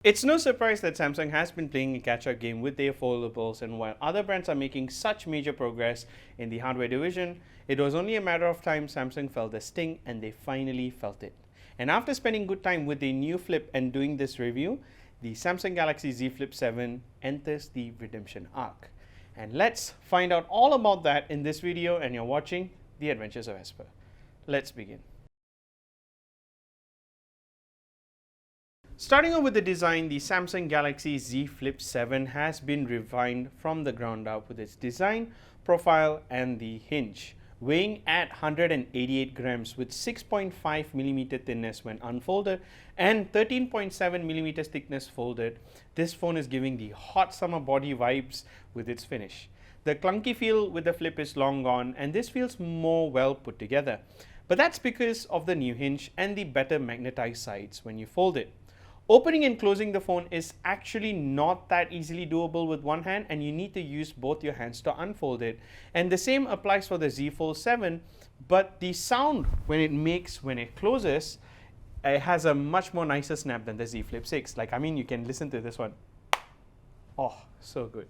It's no surprise that Samsung has been playing a catch-up game with their foldables, and while other brands are making such major progress in the hardware division, it was only a matter of time Samsung felt the sting, and they finally felt it. And after spending good time with the new flip and doing this review, the Samsung Galaxy Z Flip 7 enters the redemption arc. And let's find out all about that in this video, and you're watching The Adventures of Vesper. Let's begin. Starting off with the design, the Samsung Galaxy Z Flip 7 has been refined from the ground up with its design, profile and the hinge. Weighing at 188 grams with 6.5mm thickness when unfolded and 13.7mm thickness folded, this phone is giving the hot summer body vibes with its finish. The clunky feel with the flip is long gone, and this feels more well put together. But that's because of the new hinge and the better magnetized sides when you fold it. Opening and closing the phone is actually not that easily doable with one hand, and you need to use both your hands to unfold it. And the same applies for the Z Fold 7, but the sound when it makes when it closes, it has a much more nicer snap than the Z Flip 6. You can listen to this one. Oh, so good.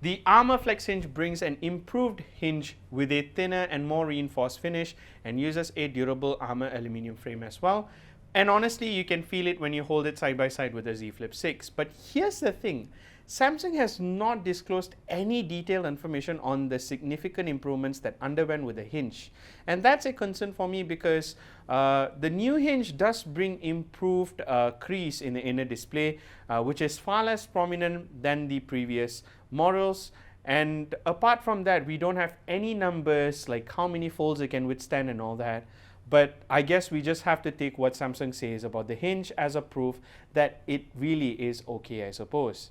The Armor Flex hinge brings an improved hinge with a thinner and more reinforced finish and uses a durable armor aluminum frame as well. And honestly, you can feel it when you hold it side by side with the Z Flip 6. But here's the thing, Samsung has not disclosed any detailed information on the significant improvements that underwent with the hinge. And that's a concern for me because the new hinge does bring improved crease in the inner display, which is far less prominent than the previous models. And apart from that, we don't have any numbers like how many folds it can withstand and all that. But I guess we just have to take what Samsung says about the hinge as a proof that it really is okay, I suppose.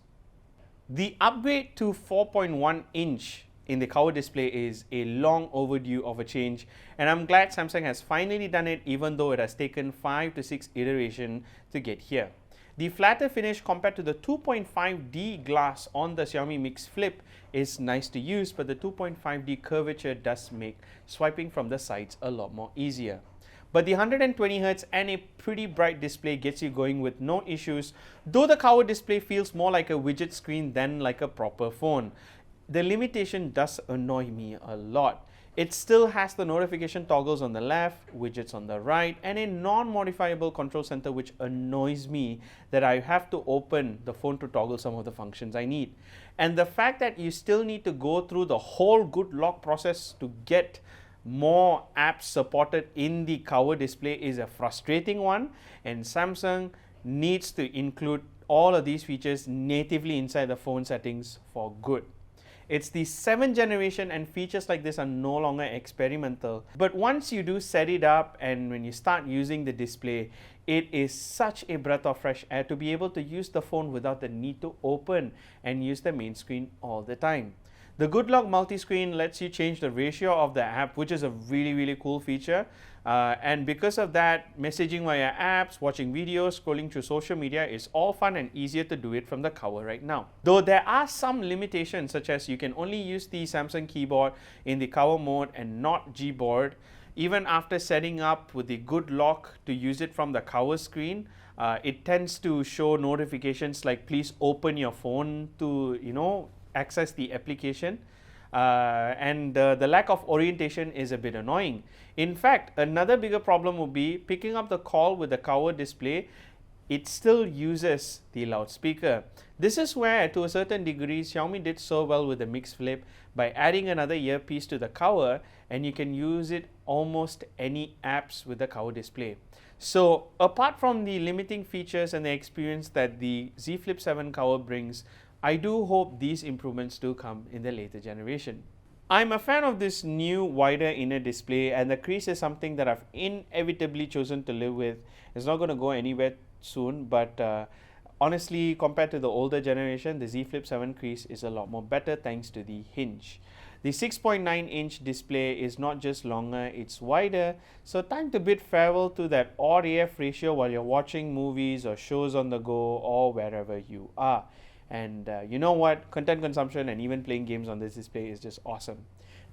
The upgrade to 4.1 inch in the cover display is a long overdue of a change, and I'm glad Samsung has finally done it, even though it has taken 5 to 6 iterations to get here. The flatter finish compared to the 2.5D glass on the Xiaomi Mix Flip is nice to use, but the 2.5D curvature does make swiping from the sides a lot more easier. But the 120Hz and a pretty bright display gets you going with no issues, though the cover display feels more like a widget screen than like a proper phone. The limitation does annoy me a lot. It still has the notification toggles on the left, widgets on the right, and a non-modifiable control center, which annoys me that I have to open the phone to toggle some of the functions I need. And the fact that you still need to go through the whole good lock process to get more apps supported in the cover display is a frustrating one, and Samsung needs to include all of these features natively inside the phone settings for good. It's the 7th generation, and features like this are no longer experimental. But once you do set it up and when you start using the display, it is such a breath of fresh air to be able to use the phone without the need to open and use the main screen all the time. The Good Lock multi-screen lets you change the ratio of the app, which is a really cool feature. And because of that, messaging via apps, watching videos, scrolling through social media is all fun and easier to do it from the cover right now. Though there are some limitations, such as you can only use the Samsung keyboard in the cover mode and not Gboard. Even after setting up with the Good Lock to use it from the cover screen, it tends to show notifications like please open your phone to access the application. And the lack of orientation is a bit annoying. In fact, another bigger problem would be picking up the call with the cover display. It still uses the loudspeaker. This is where, to a certain degree, Xiaomi did so well with the Mix Flip by adding another earpiece to the cover, and you can use it almost any apps with the cover display. So apart from the limiting features and the experience that the Z Flip 7 cover brings, I do hope these improvements do come in the later generation. I'm a fan of this new wider inner display, and the crease is something that I've inevitably chosen to live with. It's not going to go anywhere soon, but honestly, compared to the older generation, the Z Flip 7 crease is a lot more better thanks to the hinge. The 6.9 inch display is not just longer, it's wider, so time to bid farewell to that odd AF ratio while you're watching movies or shows on the go or wherever you are. And you know what? Content consumption and even playing games on this display is just awesome.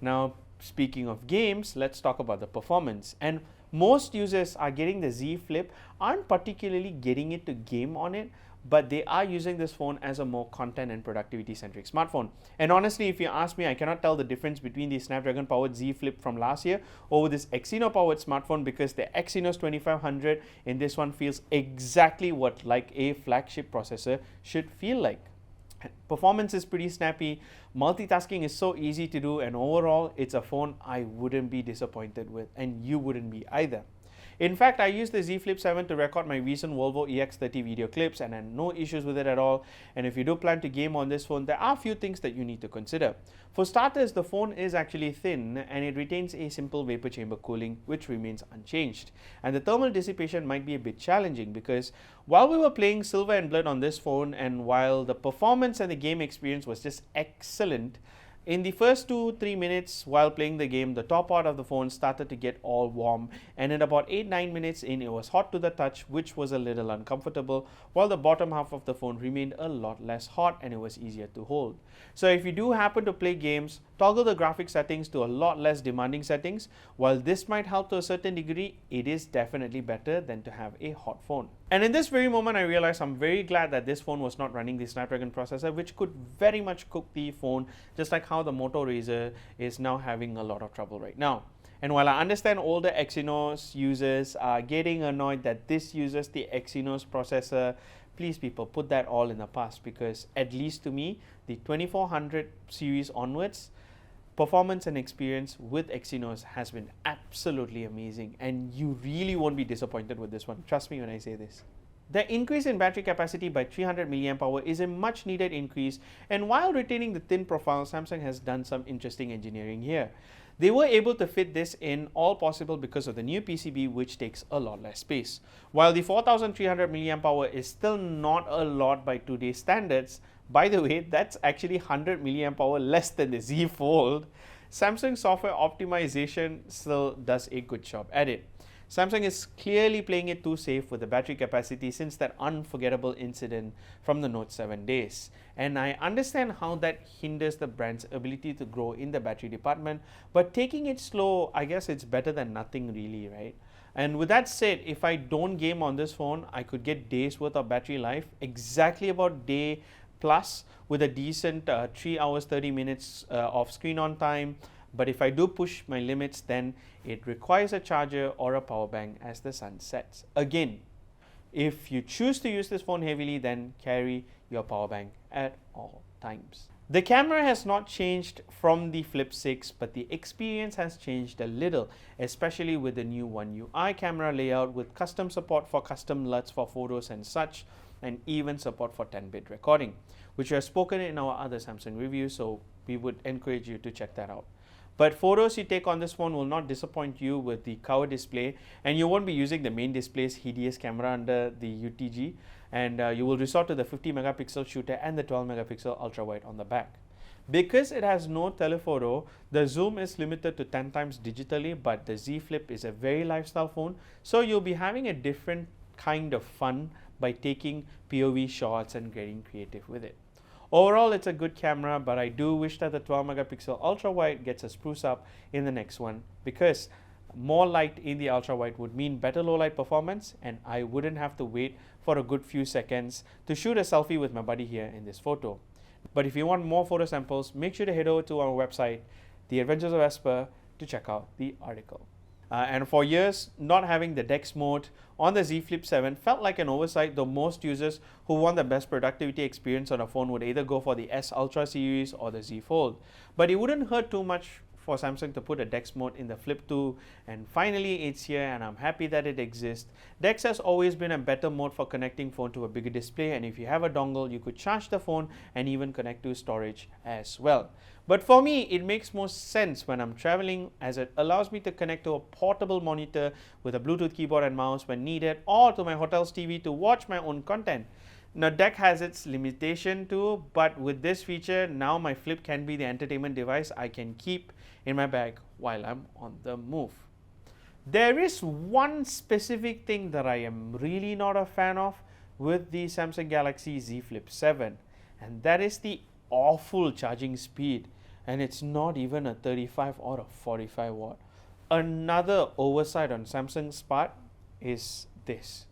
Now, speaking of games, let's talk about the performance. And Most users are getting the Z Flip, aren't particularly getting it to game on it, but they are using this phone as a more content and productivity centric smartphone. And honestly, if you ask me, I cannot tell the difference between the Snapdragon powered Z Flip from last year over this Exynos powered smartphone, because the Exynos 2500 in this one feels exactly what like a flagship processor should feel like. Performance is pretty snappy, multitasking is so easy to do, and overall it's a phone I wouldn't be disappointed with, and you wouldn't be either. In fact, I used the Z Flip 7 to record my recent Volvo EX30 video clips and had no issues with it at all. And if you do plan to game on this phone, there are a few things that you need to consider. For starters, the phone is actually thin and it retains a simple vapor chamber cooling, which remains unchanged. And the thermal dissipation might be a bit challenging, because while we were playing Silver and Blood on this phone, and while the performance and the game experience was just excellent, in the first 2-3 minutes while playing the game, the top part of the phone started to get all warm, and in about 8-9 minutes in, it was hot to the touch, which was a little uncomfortable, while the bottom half of the phone remained a lot less hot and it was easier to hold. So if you do happen to play games, toggle the graphics settings to a lot less demanding settings. While this might help to a certain degree, it is definitely better than to have a hot phone. And in this very moment, I realized I'm very glad that this phone was not running the Snapdragon processor, which could very much cook the phone, just like how the Moto Razr is now having a lot of trouble right now. And while I understand older Exynos users are getting annoyed that this uses the Exynos processor, please people, put that all in the past, because at least to me, the 2400 series onwards, performance and experience with Exynos has been absolutely amazing, and you really won't be disappointed with this one. Trust me when I say this. The increase in battery capacity by 300 mAh is a much needed increase, and while retaining the thin profile, Samsung has done some interesting engineering here. They were able to fit this in all possible because of the new PCB, which takes a lot less space. While the 4300 mAh is still not a lot by today's standards, by the way, that's actually 100 mAh less than the Z Fold, Samsung software optimization still does a good job at it. Samsung is clearly playing it too safe with the battery capacity since that unforgettable incident from the Note 7 days. And I understand how that hinders the brand's ability to grow in the battery department, but taking it slow, I guess it's better than nothing really, right? And with that said, if I don't game on this phone, I could get days worth of battery life, exactly about day plus, with a decent 3 hours 30 minutes of screen on time. But if I do push my limits, then it requires a charger or a power bank as the sun sets. Again, if you choose to use this phone heavily, then carry your power bank at all times. The camera has not changed from the Flip 6, but the experience has changed a little, especially with the new One UI camera layout with custom support for custom LUTs for photos and such, and even support for 10-bit recording, which we have spoken in our other Samsung reviews, so we would encourage you to check that out. But photos you take on this phone will not disappoint you with the cover display, and you won't be using the main display's hideous camera under the UTG, and you will resort to the 50 megapixel shooter and the 12 megapixel ultra wide on the back. Because it has no telephoto, the zoom is limited to 10 times digitally, but the Z Flip is a very lifestyle phone, so you'll be having a different kind of fun by taking POV shots and getting creative with it. Overall, it's a good camera, but I do wish that the 12 megapixel ultra wide gets a spruce up in the next one, because more light in the ultra wide would mean better low light performance, and I wouldn't have to wait for a good few seconds to shoot a selfie with my buddy here in this photo. But if you want more photo samples, make sure to head over to our website, The Adventures of Vesper, to check out the article. And for years, not having the DeX mode on the Z Flip 7 felt like an oversight, though most users who want the best productivity experience on a phone would either go for the S Ultra series or the Z Fold. But it wouldn't hurt too much for Samsung to put a DeX mode in the Flip 2, and finally it's here, and I'm happy that it exists. DeX has always been a better mode for connecting phone to a bigger display, and if you have a dongle, you could charge the phone and even connect to storage as well. But for me, it makes more sense when I'm traveling, as it allows me to connect to a portable monitor with a Bluetooth keyboard and mouse when needed, or to my hotel's TV to watch my own content. Now, DeX has its limitation too, but with this feature, now my Flip can be the entertainment device I can keep in my bag while I'm on the move. There is one specific thing that I am really not a fan of with the Samsung Galaxy Z Flip 7, and that is the awful charging speed, and it's not even a 35 or a 45 watt. another oversight on Samsung's part is this.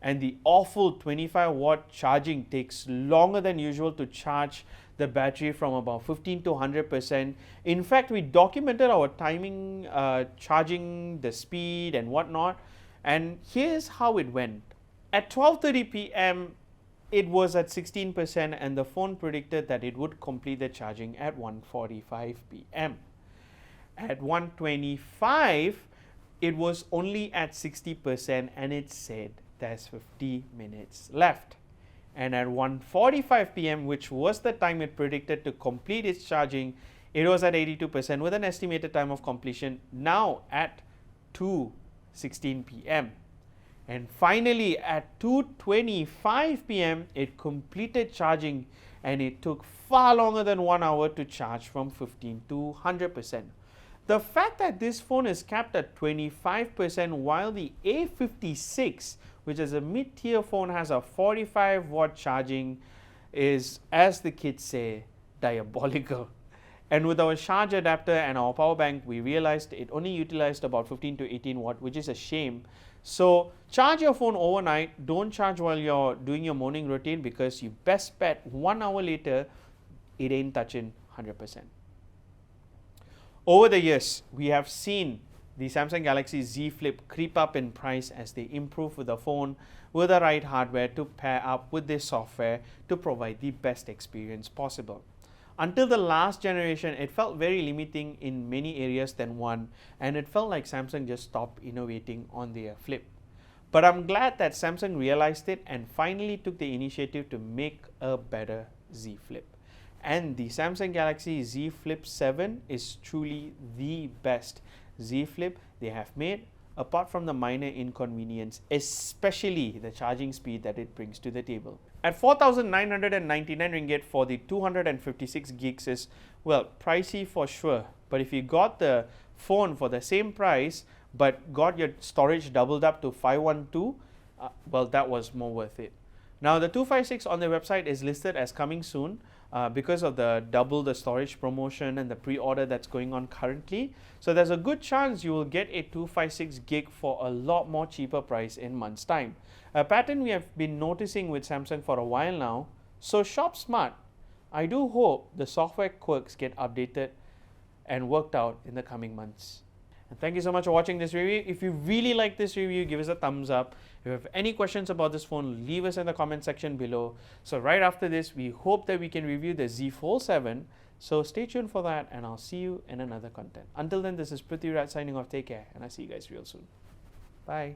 And the awful 25-watt charging takes longer than usual to charge the battery from about 15 to 100%. In fact, we documented our timing, charging, the speed and whatnot. And here's how it went. At 12:30 p.m., it was at 16% and the phone predicted that it would complete the charging at 1:45 p.m. At 1:25, it was only at 60% and it said there's 50 minutes left. And at 1:45 p.m., which was the time it predicted to complete its charging, it was at 82% with an estimated time of completion now at 2:16 p.m. And finally at 2:25 p.m. it completed charging and it took far longer than 1 hour to charge from 15 to 100%. The fact that this phone is capped at 25% while the A56, which is a mid-tier phone, has a 45-watt charging is, as the kids say, diabolical. And with our charge adapter and our power bank, we realized it only utilized about 15 to 18 watt, which is a shame. So charge your phone overnight, don't charge while you're doing your morning routine, because you best bet 1 hour later, it ain't touching 100%. Over the years, we have seen the Samsung Galaxy Z Flip creep up in price as they improve with the phone with the right hardware to pair up with their software to provide the best experience possible. Until the last generation, it felt very limiting in many areas than one, and it felt like Samsung just stopped innovating on their Flip. But I'm glad that Samsung realized it and finally took the initiative to make a better Z Flip. And the Samsung Galaxy Z Flip 7 is truly the best Z Flip they have made, apart from the minor inconvenience, especially the charging speed that it brings to the table. At 4,999 ringgit for the 256 gigs is, well, pricey for sure. But if you got the phone for the same price, but got your storage doubled up to 512, well, that was more worth it. Now, the 256 on their website is listed as coming soon because of the double the storage promotion and the pre-order that's going on currently. So there's a good chance you will get a 256 gig for a lot more cheaper price in months' time. A pattern we have been noticing with Samsung for a while now. So shop smart. I do hope the software quirks get updated and worked out in the coming months. And thank you so much for watching this review. If you really like this review, give us a thumbs up. If you have any questions about this phone, leave us in the comment section below. So right after this, we hope that we can review the Z Fold 7. So stay tuned for that, and I'll see you in another content. Until then, this is Prithviraj signing off. Take care, and I'll see you guys real soon. Bye.